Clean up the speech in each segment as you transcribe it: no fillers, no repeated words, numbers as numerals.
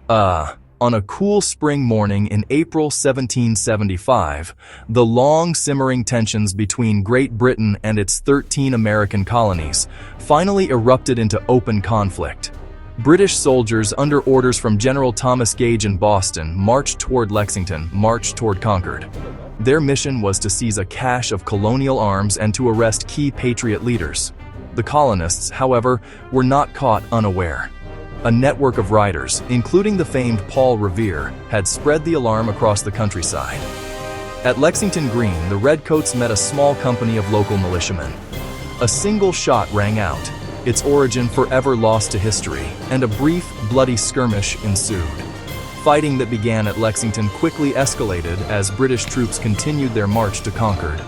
On a cool spring morning in April 1775, the long simmering tensions between Great Britain and its 13 American colonies finally erupted into open conflict. British soldiers under orders from General Thomas Gage in Boston marched toward Concord. Their mission was to seize a cache of colonial arms and to arrest key Patriot leaders. The colonists, however, were not caught unaware. A network of riders, including the famed Paul Revere, had spread the alarm across the countryside. At Lexington Green, the Redcoats met a small company of local militiamen. A single shot rang out, its origin forever lost to history, and a brief, bloody skirmish ensued. Fighting that began at Lexington quickly escalated as British troops continued their march to Concord.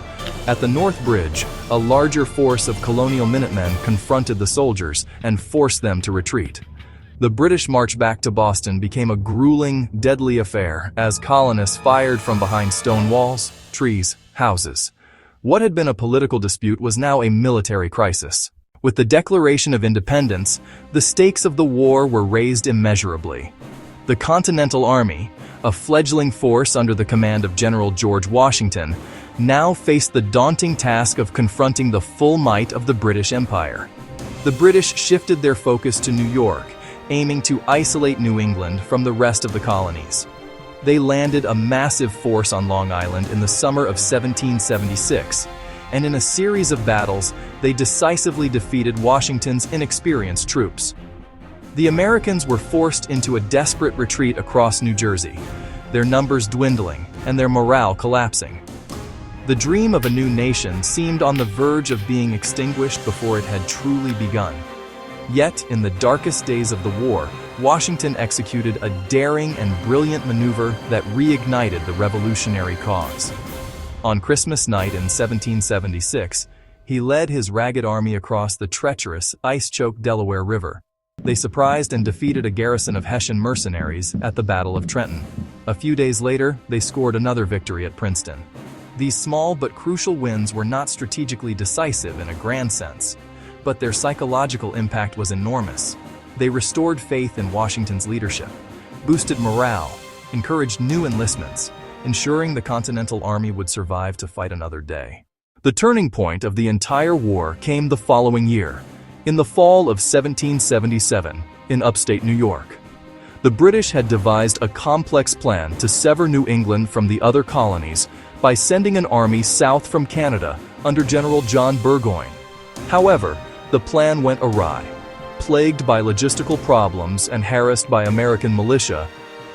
At the North Bridge, a larger force of colonial Minutemen confronted the soldiers and forced them to retreat. The British march back to Boston became a grueling, deadly affair as colonists fired from behind stone walls, trees, houses. What had been a political dispute was now a military crisis. With the Declaration of Independence, the stakes of the war were raised immeasurably. The Continental Army, a fledgling force under the command of General George Washington, now faced the daunting task of confronting the full might of the British Empire. The British shifted their focus to New York, aiming to isolate New England from the rest of the colonies. They landed a massive force on Long Island in the summer of 1776, and in a series of battles, they decisively defeated Washington's inexperienced troops. The Americans were forced into a desperate retreat across New Jersey, their numbers dwindling and their morale collapsing. The dream of a new nation seemed on the verge of being extinguished before it had truly begun. Yet, in the darkest days of the war, Washington executed a daring and brilliant maneuver that reignited the revolutionary cause. On Christmas night in 1776, he led his ragged army across the treacherous, ice-choked Delaware River. They surprised and defeated a garrison of Hessian mercenaries at the Battle of Trenton. A few days later, they scored another victory at Princeton. These small but crucial wins were not strategically decisive in a grand sense, but their psychological impact was enormous. They restored faith in Washington's leadership, boosted morale, encouraged new enlistments, ensuring the Continental Army would survive to fight another day. The turning point of the entire war came the following year, in the fall of 1777, in upstate New York. The British had devised a complex plan to sever New England from the other colonies by sending an army south from Canada under General John Burgoyne. However, the plan went awry. Plagued by logistical problems and harassed by American militia,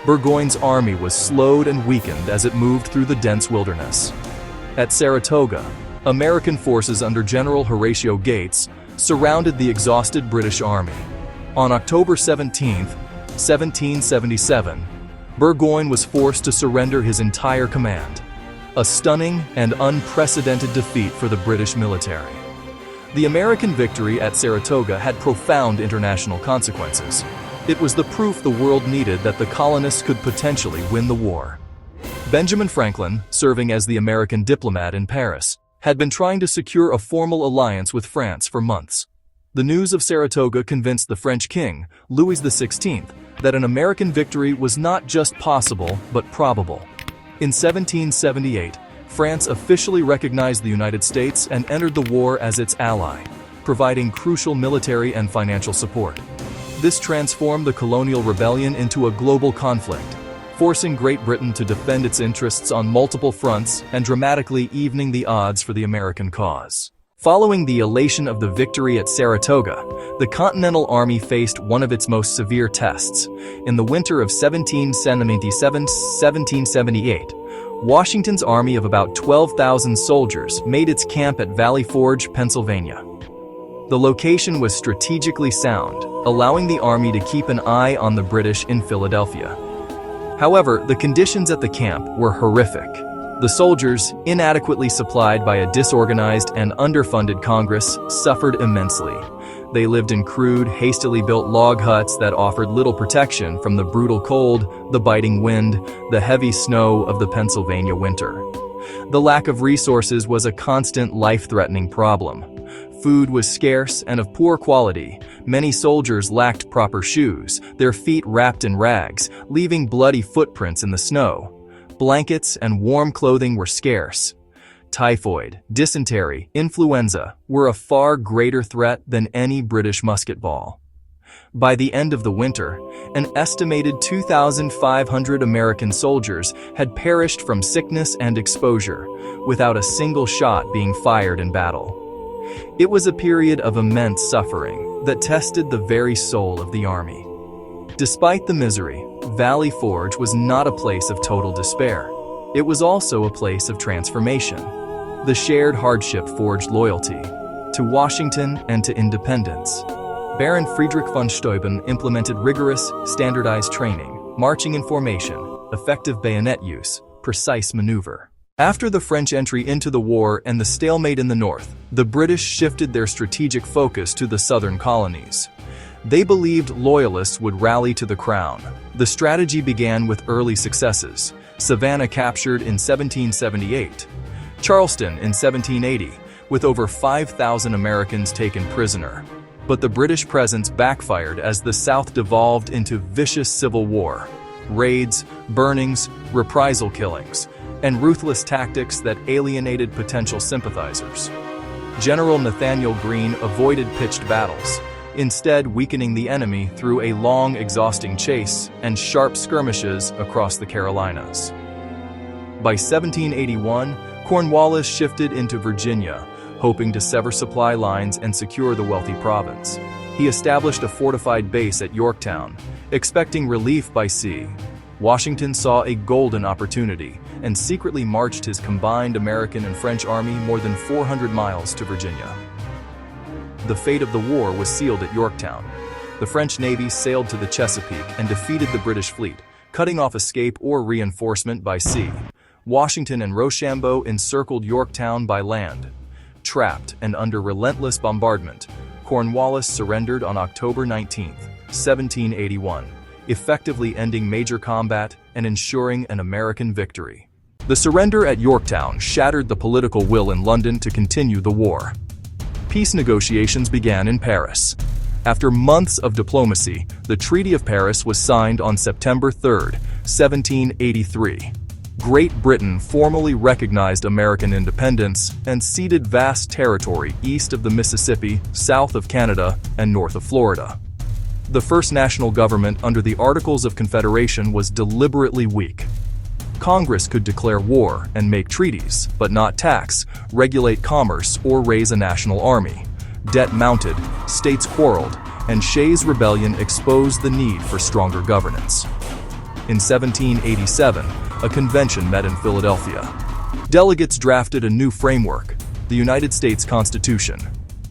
Burgoyne's army was slowed and weakened as it moved through the dense wilderness. At Saratoga, American forces under General Horatio Gates surrounded the exhausted British army. On October 17, 1777, Burgoyne was forced to surrender his entire command, a stunning and unprecedented defeat for the British military. The American victory at Saratoga had profound international consequences. It was the proof the world needed that the colonists could potentially win the war. Benjamin Franklin, serving as the American diplomat in Paris, had been trying to secure a formal alliance with France for months. The news of Saratoga convinced the French king, Louis XVI, that an American victory was not just possible but probable. In 1778, France officially recognized the United States and entered the war as its ally, providing crucial military and financial support. This transformed the colonial rebellion into a global conflict, forcing Great Britain to defend its interests on multiple fronts and dramatically evening the odds for the American cause. Following the elation of the victory at Saratoga, the Continental Army faced one of its most severe tests. In the winter of 1777-1778, Washington's army of about 12,000 soldiers made its camp at Valley Forge, Pennsylvania. The location was strategically sound, allowing the army to keep an eye on the British in Philadelphia. However, the conditions at the camp were horrific. The soldiers, inadequately supplied by a disorganized and underfunded Congress, suffered immensely. They lived in crude, hastily built log huts that offered little protection from the brutal cold, the biting wind, the heavy snow of the Pennsylvania winter. The lack of resources was a constant life-threatening problem. Food was scarce and of poor quality. Many soldiers lacked proper shoes, their feet wrapped in rags, leaving bloody footprints in the snow. Blankets and warm clothing were scarce. Typhoid, dysentery, influenza were a far greater threat than any British musket ball. By the end of the winter, an estimated 2,500 American soldiers had perished from sickness and exposure, without a single shot being fired in battle. It was a period of immense suffering that tested the very soul of the army. Despite the misery, Valley Forge was not a place of total despair. It was also a place of transformation. The shared hardship forged loyalty to Washington and to independence. Baron Friedrich von Steuben implemented rigorous, standardized training, marching in formation, effective bayonet use, precise maneuver. After the French entry into the war and the stalemate in the north, the British shifted their strategic focus to the southern colonies. They believed loyalists would rally to the crown. The strategy began with early successes. Savannah captured in 1778, Charleston in 1780, with over 5,000 Americans taken prisoner. But the British presence backfired as the South devolved into vicious civil war. Raids, burnings, reprisal killings, and ruthless tactics that alienated potential sympathizers. General Nathanael Greene avoided pitched battles, instead weakening the enemy through a long, exhausting chase and sharp skirmishes across the Carolinas. By 1781, Cornwallis shifted into Virginia, hoping to sever supply lines and secure the wealthy province. He established a fortified base at Yorktown, expecting relief by sea. Washington saw a golden opportunity and secretly marched his combined American and French army more than 400 miles to Virginia. The fate of the war was sealed at Yorktown. The French Navy sailed to the Chesapeake and defeated the British fleet, cutting off escape or reinforcement by sea. Washington and Rochambeau encircled Yorktown by land. Trapped and under relentless bombardment, Cornwallis surrendered on October 19, 1781, effectively ending major combat and ensuring an American victory. The surrender at Yorktown shattered the political will in London to continue the war. Peace negotiations began in Paris. After months of diplomacy, the Treaty of Paris was signed on September 3, 1783. Great Britain formally recognized American independence and ceded vast territory east of the Mississippi, south of Canada, and north of Florida. The first national government under the Articles of Confederation was deliberately weak. Congress could declare war and make treaties, but not tax, regulate commerce, or raise a national army. Debt mounted, states quarreled, and Shays' Rebellion exposed the need for stronger governance. In 1787, a convention met in Philadelphia. Delegates drafted a new framework, the United States Constitution.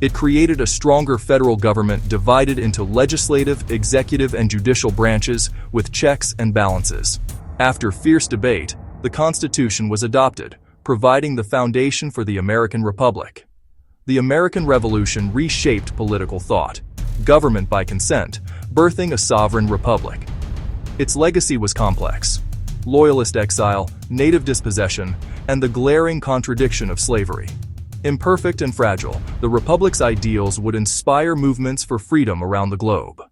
It created a stronger federal government divided into legislative, executive, and judicial branches with checks and balances. After fierce debate, the Constitution was adopted, providing the foundation for the American Republic. The American Revolution reshaped political thought, government by consent, birthing a sovereign republic. Its legacy was complex: Loyalist exile, native dispossession, and the glaring contradiction of slavery. Imperfect and fragile, the Republic's ideals would inspire movements for freedom around the globe.